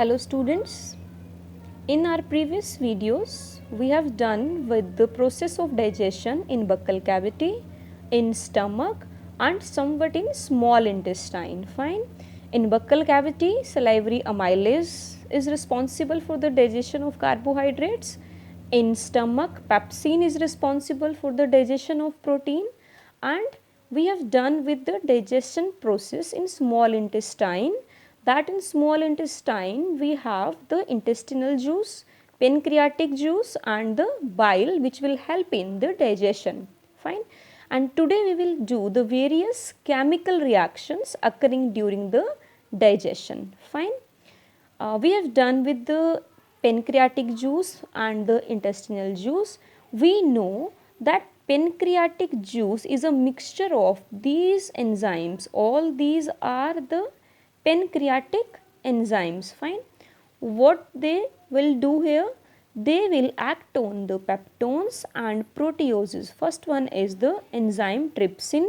Hello students, in our previous videos we have done with the process of digestion in buccal cavity, in stomach and somewhat in small intestine. Fine. In buccal cavity, salivary amylase is responsible for the digestion of carbohydrates. In stomach, pepsin is responsible for the digestion of protein, and we have done with the digestion process in small intestine, that in small intestine we have the intestinal juice, pancreatic juice and the bile which will help in the digestion. Fine. And today we will do the various chemical reactions occurring during the digestion. Fine. We have done with the pancreatic juice and the intestinal juice. We know that pancreatic juice is a mixture of these enzymes. All these are the pancreatic enzymes. Fine. What they will do here? They will act on the peptones and proteases. First one is the enzyme trypsin,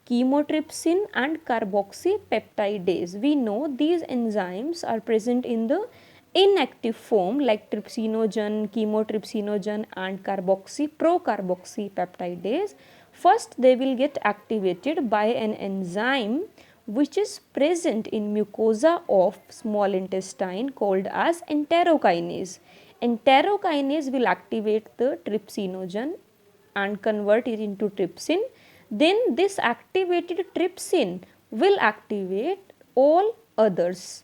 chymotrypsin and carboxypeptidase. We know these enzymes are present in the inactive form like trypsinogen, chymotrypsinogen and procarboxypeptidase. First they will get activated by an enzyme which is present in mucosa of small intestine called as enterokinase. Enterokinase will activate the trypsinogen and convert it into trypsin. Then this activated trypsin will activate all others,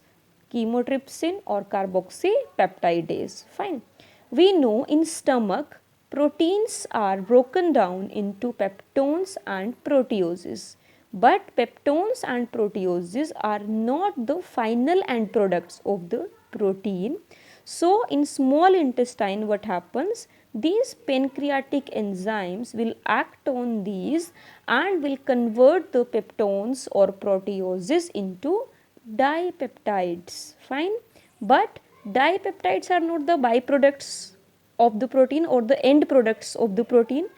chymotrypsin or carboxypeptidase. Fine. We know in stomach proteins are broken down into peptones and proteases. But peptones and proteases are not the final end products of the protein. So in small intestine what happens? These pancreatic enzymes will act on these and will convert the peptones or proteases into dipeptides. Fine. But dipeptides are not the byproducts of the protein or the end products of the protein.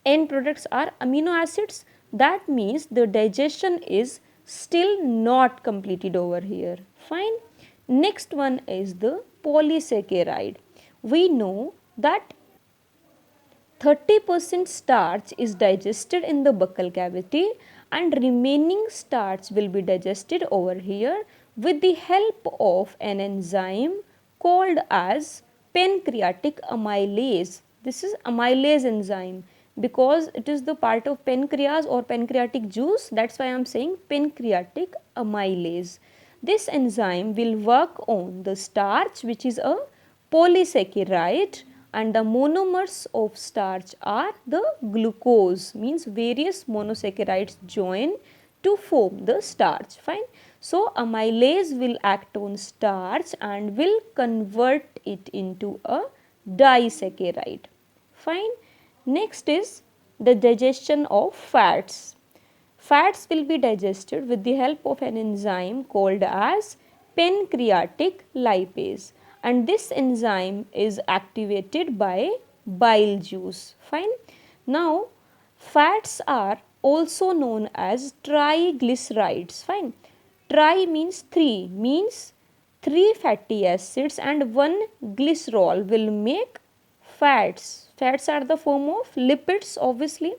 End products are amino acids. That means the digestion is still not completed over here. Fine. Next one is the polysaccharide. We know that 30% starch is digested in the buccal cavity and remaining starch will be digested over here with the help of an enzyme called as pancreatic amylase. This is amylase enzyme because it is the part of pancreas or pancreatic juice, that's why I am saying pancreatic amylase. This enzyme will work on the starch which is a polysaccharide, and the monomers of starch are the glucose, means various monosaccharides join to form the starch. Fine. So amylase will act on starch and will convert it into a disaccharide. Fine. Next is the digestion of fats. Fats will be digested with the help of an enzyme called as pancreatic lipase, and this enzyme is activated by bile juice. Fine. Now fats are also known as triglycerides. Fine. Tri means three fatty acids and one glycerol will make fats. Fats are the form of lipids obviously.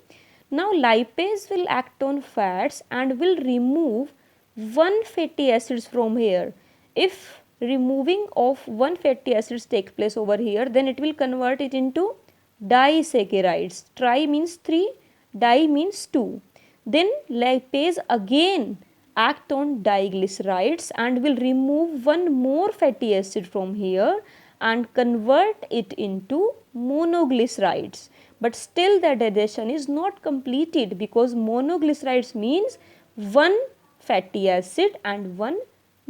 Now lipase will act on fats and will remove one fatty acids from here. If removing of one fatty acids takes place over here, then it will convert it into disaccharides. Tri means 3, di means 2. Then lipase again act on diglycerides and will remove one more fatty acid from here and convert it into monoglycerides. But still the digestion is not completed because monoglycerides means one fatty acid and one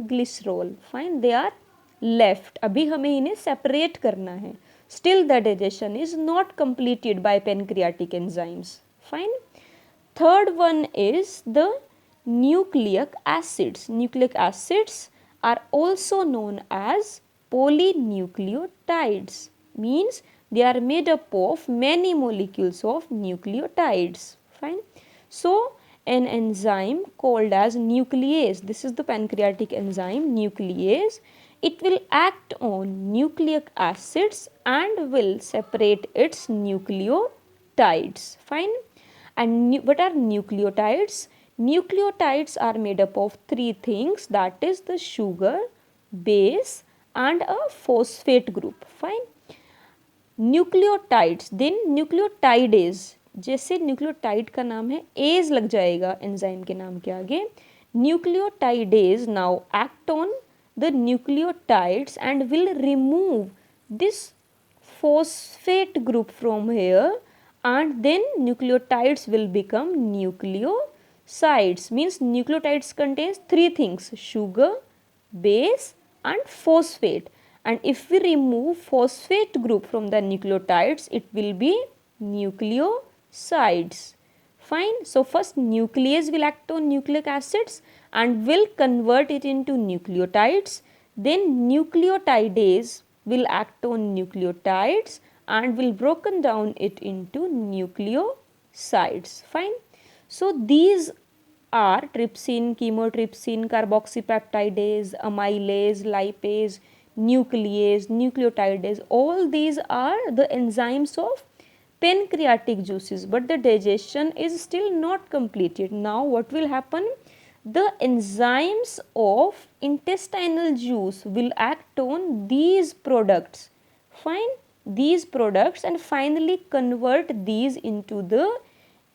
glycerol. Fine. They are left. अभी हमें इन्हें separate करना है. Still the digestion is not completed by pancreatic enzymes. Fine. Third one is the nucleic acids. Nucleic acids are also known as polynucleotides, means they are made up of many molecules of nucleotides. Fine. So an enzyme called as nuclease, this is the pancreatic enzyme nuclease, it will act on nucleic acids and will separate its nucleotides. Fine. And what are nucleotides? Nucleotides are made up of three things, that is the sugar, base and a phosphate group. Fine. Nucleotides then nucleotidase, जैसे nucleotide का नाम है as लग जाएगा enzyme के नाम के आगे. Nucleotidase now act on the nucleotides and will remove this phosphate group from here, and then nucleotides will become nucleosides. Means nucleotides contains three things: sugar, base and phosphate. And if we remove phosphate group from the nucleotides, it will be nucleosides. Fine. So first nuclease will act on nucleic acids and will convert it into nucleotides. Then nucleotidase will act on nucleotides and will broken down it into nucleosides. Fine. So these are trypsin, chymotrypsin, carboxypeptidase, amylase, lipase, nuclease, nucleotidase. All these are the enzymes of pancreatic juices, but the digestion is still not completed. Now what will happen? The enzymes of intestinal juice will act on these products. Fine. These products and finally convert these into the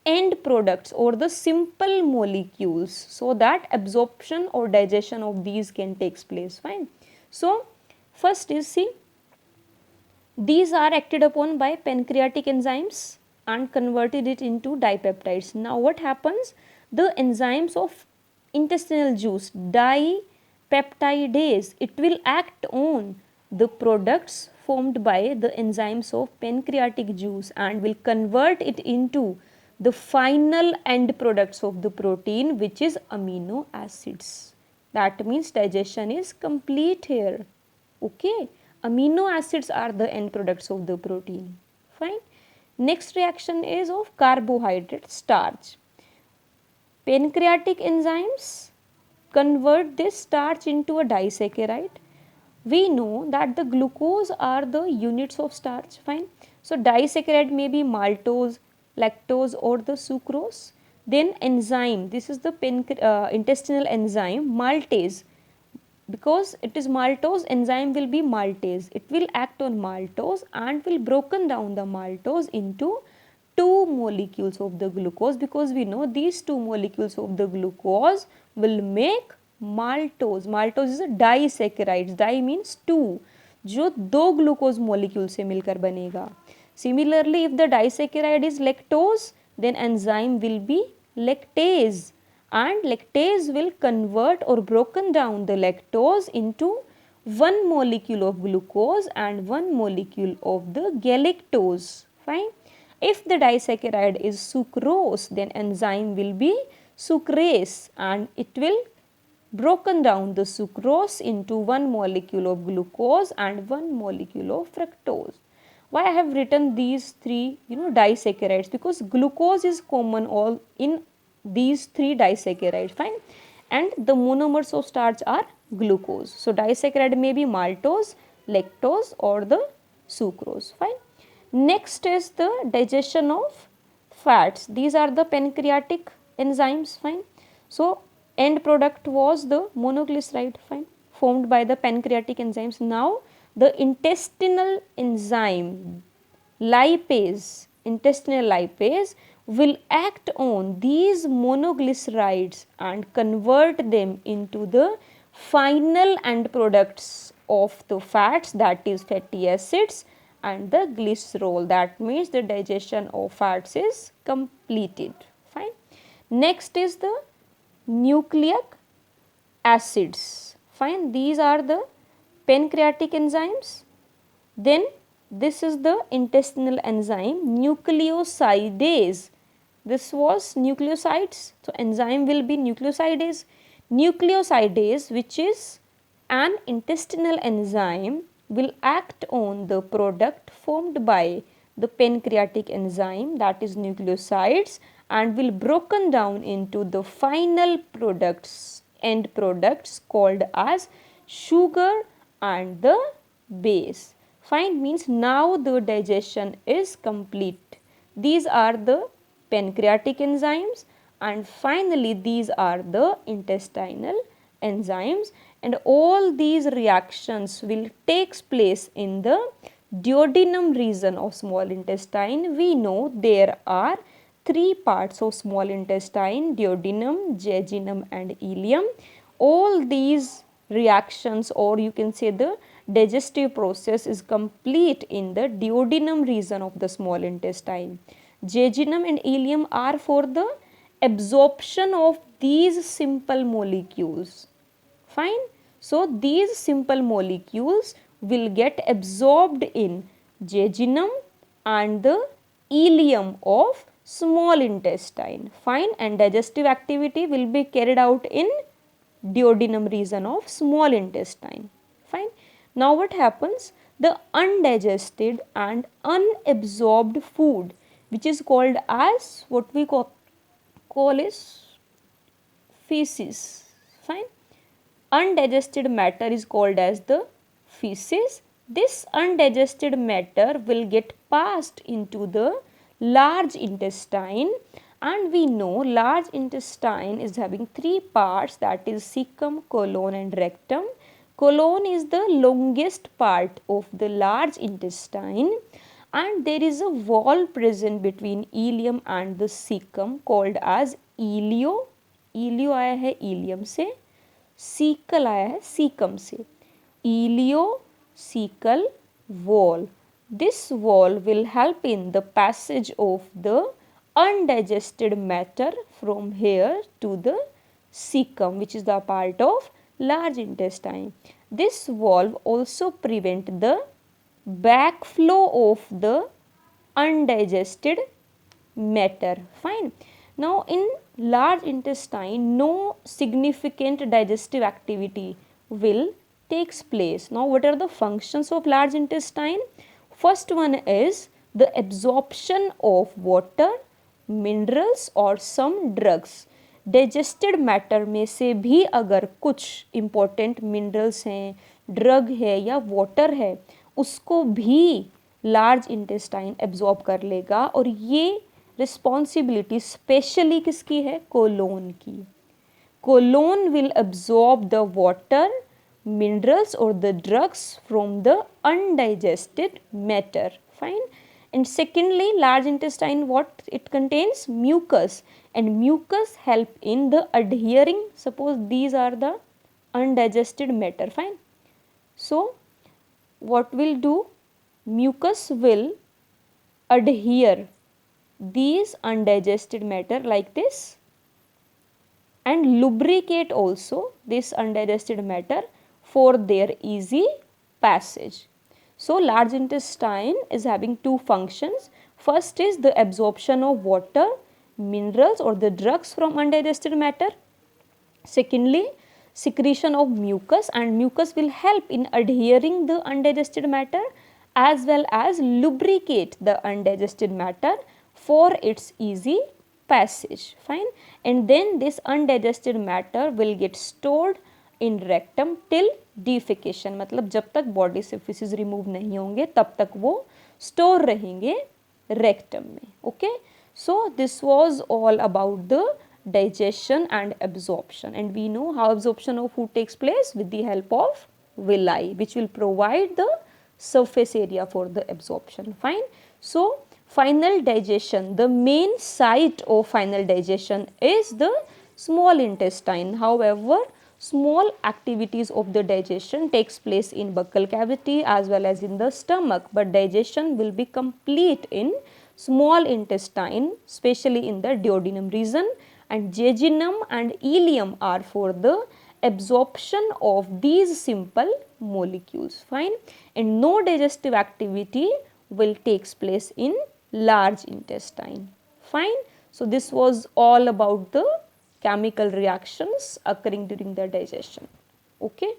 end products or the simple molecules, so that absorption or digestion of these can take place. Fine. So first is, see, these are acted upon by pancreatic enzymes and converted it into dipeptides. Now what happens? The enzymes of intestinal juice, dipeptidase, it will act on the products formed by the enzymes of pancreatic juice and will convert it into the final end products of the protein, which is amino acids. That means digestion is complete here. Okay. Amino acids are the end products of the protein. Fine. Next reaction is of carbohydrate, starch. Pancreatic enzymes convert this starch into a disaccharide. We know that the glucose are the units of starch. Fine. So disaccharide may be maltose, lactose or the sucrose. Then enzyme, this is the intestinal enzyme maltase. Because it is maltose, enzyme will be maltase. It will act on maltose and will broken down the maltose into two molecules of the glucose, because we know these two molecules of the glucose will make maltose. Maltose is a disaccharide. Di means two, जो दो glucose molecule से मिलकर बनेगा. Similarly, if the disaccharide is lactose, then enzyme will be lactase. And lactase will convert or broken down the lactose into one molecule of glucose and one molecule of the galactose. Fine. If the disaccharide is sucrose, then enzyme will be sucrase and it will broken down the sucrose into one molecule of glucose and one molecule of fructose. Why I have written these three disaccharides? Because glucose is common all in these three disaccharides. Fine. And the monomers of starch are glucose. So disaccharide may be maltose, lactose or the sucrose. Fine. Next is the digestion of fats. These are the pancreatic enzymes. Fine. So end product was the monoglyceride. Fine. Formed by the pancreatic enzymes. Now the intestinal enzyme lipase, intestinal lipase will act on these monoglycerides and convert them into the final end products of the fats, that is fatty acids and the glycerol. That means the digestion of fats is completed. Fine. Next is the nucleic acids. Fine. These are the pancreatic enzymes. Then this is the intestinal enzyme nucleosidase. This was nucleosides. So enzyme will be nucleosidase. Nucleosidase, which is an intestinal enzyme, will act on the product formed by the pancreatic enzyme, that is nucleosides, and will broken down into the final products, end products called as sugar and the base. Fine, means now the digestion is complete. These are the pancreatic enzymes, and finally these are the intestinal enzymes, and all these reactions will takes place in the duodenum region of small intestine. We know there are three parts of small intestine: duodenum, jejunum and ileum. All these reactions, or you can say the digestive process, is complete in the duodenum region of the small intestine. Jejunum and ileum are for the absorption of these simple molecules. Fine. So these simple molecules will get absorbed in jejunum and the ileum of small intestine. Fine. And digestive activity will be carried out in duodenum region of small intestine. Fine. Now what happens? The undigested and unabsorbed food, which is called as, what we call is feces. Fine. Undigested matter is called as the feces. This undigested matter will get passed into the large intestine, and we know large intestine is having three parts, that is cecum, colon and rectum. Colon is the longest part of the large intestine, and there is a wall present between ileum and the cecum called as ilio. ilio आया है ileum से, sickle आया है caecum से. Iliocecal wall. This wall will help in the passage of the undigested matter from here to the cecum, which is the part of large intestine. This valve also prevent the backflow of the undigested matter. Fine. Now in large intestine, no significant digestive activity will takes place. Now what are the functions of large intestine? First one is the absorption of water, minerals और some drugs. Digested matter में से भी अगर कुछ important minerals हैं, drug है या water है, उसको भी लार्ज इंटेस्टाइन एब्जॉर्ब कर लेगा, और ये रिस्पॉन्सिबिलिटी स्पेशली किसकी है? कोलोन की. Colon will absorb the water, minerals or the drugs from the undigested matter. Fine. And secondly, large intestine, what it contains? Mucus, and mucus help in the adhering. Suppose these are the undigested matter. Fine. So what will do? Mucus will adhere these undigested matter like this, and lubricate also this undigested matter for their easy passage. So large intestine is having two functions. First is the absorption of water, minerals or the drugs from undigested matter. Secondly, secretion of mucus, and mucus will help in adhering the undigested matter as well as lubricate the undigested matter for its easy passage. Fine. And then this undigested matter will get stored in rectum till defecation. मतलब जब तक body से feces remove नहीं होंगे तब तक वो store रहेंगे रेक्टम में. Okay. So this was all about the digestion and absorption, and we know how absorption of food takes place with the help of villi, which will provide the surface area for the absorption. Fine. So final digestion, the main site of final digestion is the small intestine. However, small activities of the digestion takes place in buccal cavity as well as in the stomach, but digestion will be complete in small intestine, especially in the duodenum region, and jejunum and ileum are for the absorption of these simple molecules. Fine. And no digestive activity will takes place in large intestine. Fine. So this was all about the chemical reactions occurring during the digestion. Okay.